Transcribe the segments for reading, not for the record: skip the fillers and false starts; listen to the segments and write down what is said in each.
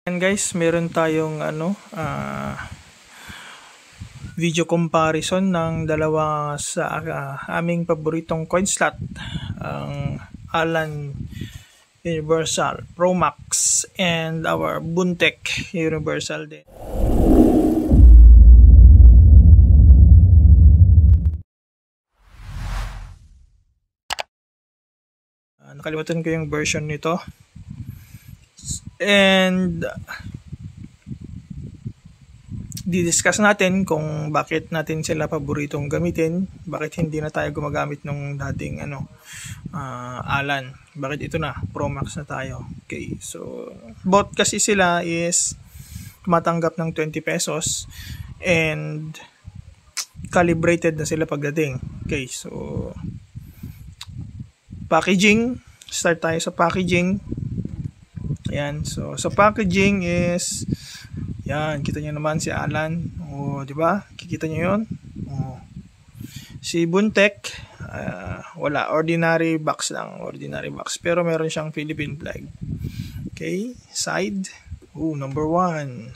And guys, meron tayong video comparison ng dalawa sa aming paboritong coin slot, ang Alan Universal Pro Max and our Buntek Universal din. Nakalimutan ko yung version nito. And di-discuss natin kung bakit natin sila paboritong gamitin, bakit hindi na tayo gumagamit nung dating Alan, bakit ito na Pro Max na tayo. Okay, so both kasi sila is tumatanggap ng 20 pesos and calibrated na sila pagdating. Okay, so packaging, start tayo sa packaging. Ayan, so sa packaging is yan, kita nyo naman si Alan. O, di ba? Kikita nyo 'yon. O. Si Buntek, wala, ordinary box lang, ordinary box, pero meron siyang Philippine flag. Okay, side. Number 1.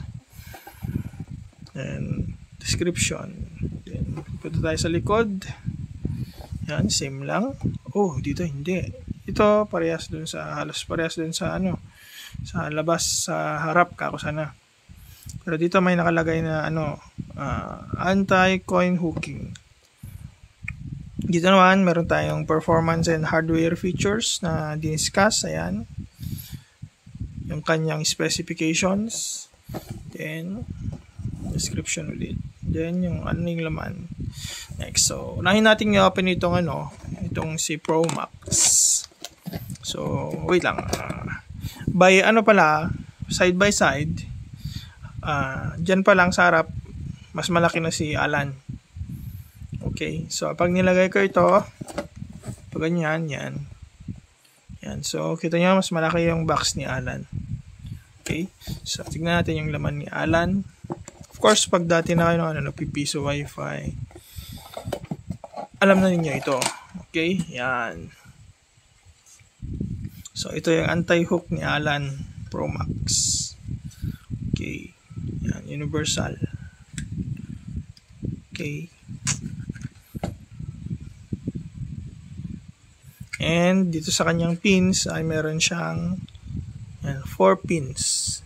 And description. Then punta tayo sa likod. Yan, same lang. Dito hindi. Ito parehas dun sa, halos parehas dun sa sa labas, sa harap kako sana. Pero dito may nakalagay na anti-coin hooking. Dito naman meron tayong performance and hardware features na diniscuss. Ayan, yung kanyang specifications, then description ulit, then yung yung laman. Next, so unahin natin i-open itong itong si Pro Max. So wait lang, by pala, side by side, dyan pa lang sa harap mas malaki na si Alan. Okay, so pag nilagay ko ito, pag ganyan, yan, so kita nyo mas malaki yung box ni Alan. Okay, so tignan natin yung laman ni Alan. Of course, pag dati na kayo napipiso wifi, alam na ninyo ito. Okay, yan. So ito yung anti-hook ni Alan Pro Max. Okay, yan, universal. Okay, and dito sa kanyang pins ay meron siyang 4 pins.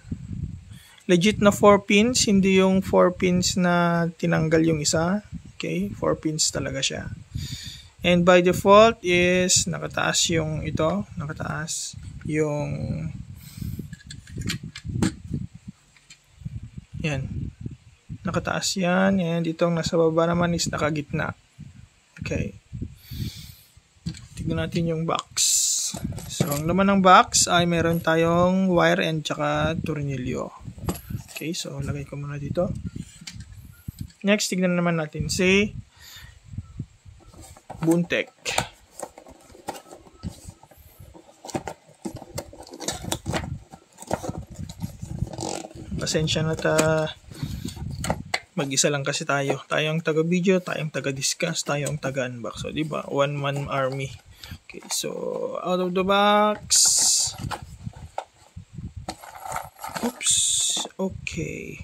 Legit na 4 pins, hindi yung 4 pins na tinanggal yung isa. Okay, 4 pins talaga siya. And by default is nakataas yung ito, nakataas yung yan. Nakataas yan, and itong nasa baba naman is nakagitna. Okay. Tignan natin yung box. So, ang laman ng box ay meron tayong wire and tsaka tornilyo. Okay, so lagay ko muna dito. Next, tignan naman natin si Buntek. Pasensya na mag-isa lang kasi tayo. Tayong taga-video, tayong taga-discuss, tayong taga-unbox. So, diba? One man army. Okay, so out of the box. Oops. Okay.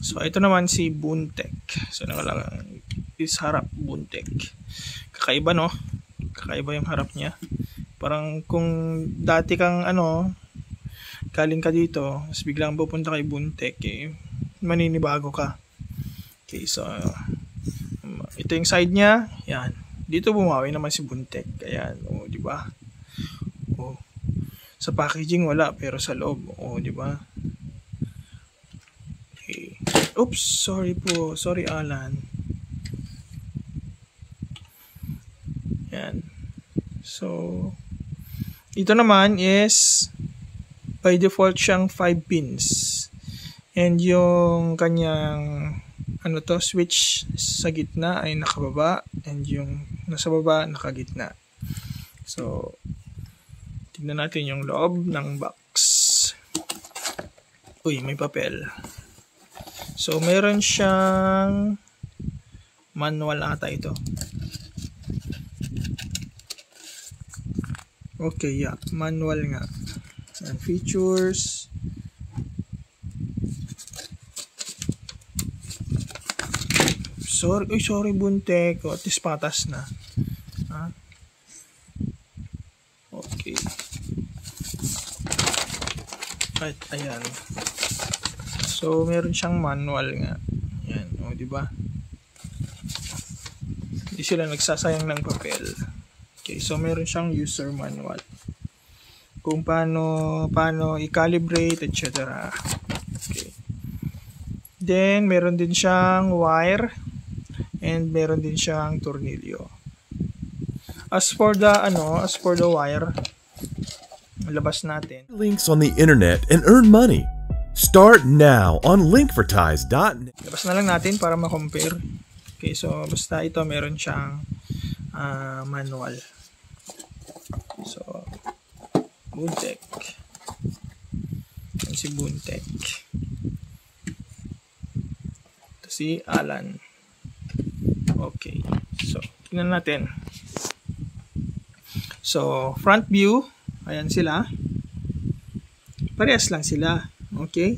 So, ito naman si Buntek. So, nakalagay is harap Buntek. Kakaiba, no? Kakaiba yung harap niya. Parang kung dati kang galing ka dito, tapos biglang pupunta kay Buntek, maninibago ka. Okay, so ito yung side niya. Yan. Dito bumawi naman si Buntek. Ayan, di ba? Sa packaging wala, pero sa loob, di ba? Okay. Oops, sorry po. Sorry, Alan. Yan. So, ito naman is by default siyang 5 pins. And yung kanyang switch sa gitna ay nakababa, and yung nasa baba nakagitna. So, tignan natin yung loob ng box. May papel. So, meron siyang manual ata ito. Okay, yeah, manual nga. And features, Sorry Buntek. At least patas na. Ha? Okay. At ayan. So, meron siyang manual nga. Ayan, o, diba? Hindi sila nagsasayang ng papel. Okay, so meron siyang user manual. Kung paano i-calibrate, etc. Okay. Then, meron din siyang wire and meron din siyang tornilyo. As for the wire, labas natin. Links on the internet and earn money. Start now on linkvertise.net. Labas na lang natin para ma-compare. Okay, so basta ito meron siyang manual. So, Buntek. Yan si Buntek. Ito si Alan. Okay. So, tingnan natin. So, front view. Ayan sila. Parehas lang sila. Okay.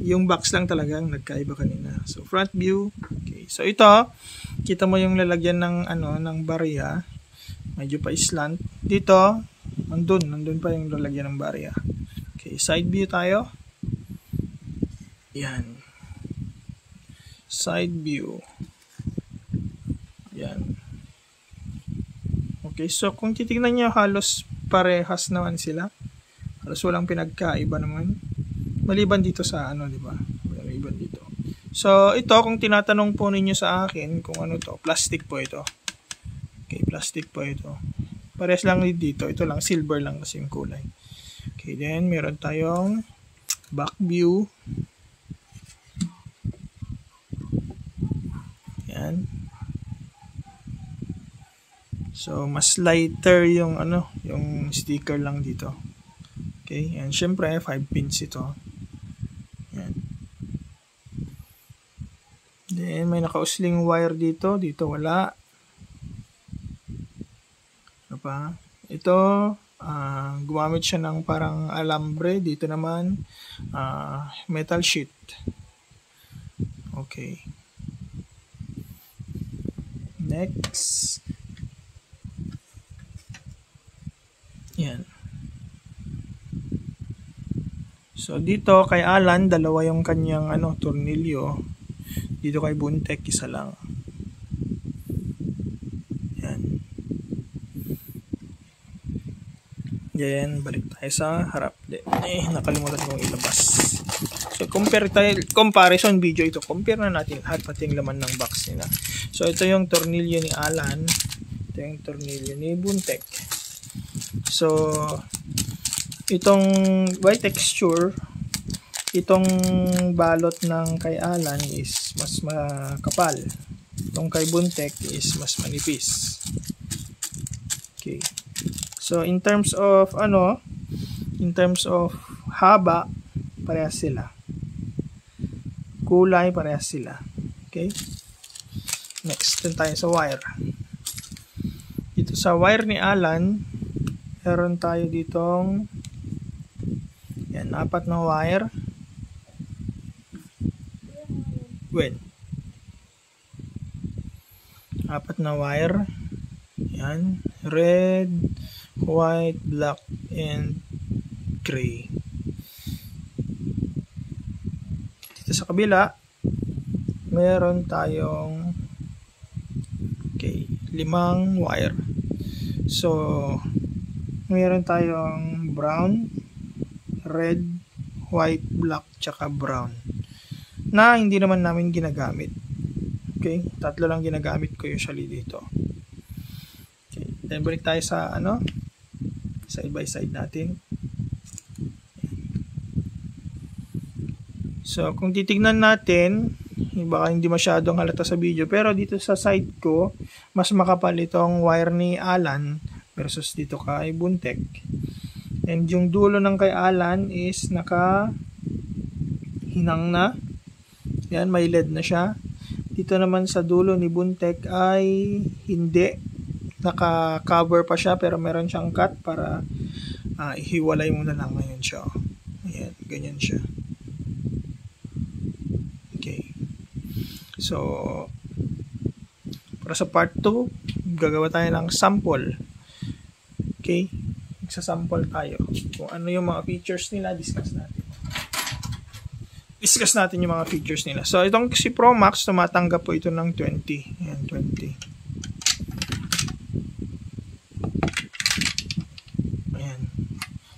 Yung box lang talagang nagkaiba kanina. So, front view. Okay. So, ito. Kita mo yung lalagyan ng, ng barya. Medyo pa slant. Dito. Nandun pa yung lalagyan ng barya. Okay, side view tayo. Yan. Side view. Yan. Okay, so kung titignan nyo, halos parehas naman sila. Halos walang pinagkaiba naman. Maliban dito sa di ba? Maliban dito. So, ito, kung tinatanong po ninyo sa akin, kung ano to, plastic po ito. Okay, plastic po ito. Parehas lang dito. Ito lang, silver lang kasi yung kulay. Okay, then meron tayong back view. Yan. So, mas lighter yung yung sticker lang dito. Okay, and syempre 5 pins ito. Yan. Then may nakausling wire dito. Dito wala. Pa. Ito, gumamit siya ng parang alambre. Dito naman, metal sheet. Okay. Next. Yan. So, dito kay Alan, dalawa yung kanyang tornilyo. Dito kay Buntek, isa lang. Then, balik tayo sa harap. Nakalimutan kong ilabas. So, comparison video ito. Compare na natin lahat, pati yung laman ng box nila. So, ito yung tornilyo ni Alan. Ito yung tornilyo ni Buntek. So, itong white texture, itong balot ng kay Alan is mas makapal. Itong kay Buntek is mas manipis. Okay. So, in terms of haba, parehas sila. Kulay, parehas sila. Okay? Next, dun tayo sa wire. Dito sa wire ni Alan, meron tayo ditong 4 na wire. Well, 4 na wire. Yan. Red, white, black, and gray. Dito sa kabila, meron tayong 5 wire. So, meron tayong brown, red, white, black, tsaka brown. Na hindi naman namin ginagamit. Okay? 3 lang ginagamit ko usually dito. Okay. Then, balik tayo sa side by side natin. So, kung titignan natin, baka hindi masyadong halata sa video, pero dito sa side ko, mas makapal itong wire ni Alan versus dito kay Buntek. And yung dulo ng kay Alan is naka-hinang na. Yan, may LED na siya. Dito naman sa dulo ni Buntek ay hindi. Naka-cover pa siya pero meron siyang cut para ihiwalay mo na lang ngayon siya. Ayan, ganyan siya. Okay. So, Para sa part 2, gagawa tayo ng sample. Okay? Magsasample tayo. Kung ano yung mga features nila, discuss natin yung mga features nila. So, itong si Pro Max, tumatanggap po ito ng 20. Ayan, 20. Ayan.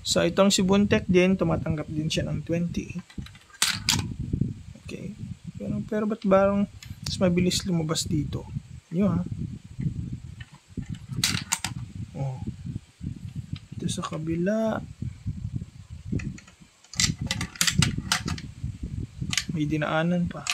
So, itong si Buntech din, tumatanggap din siya ng 20. Okay. Pero ba't barang mas mabilis lumabas dito? Yun ha. Oh. Ito sa kabila. May dinaanan pa.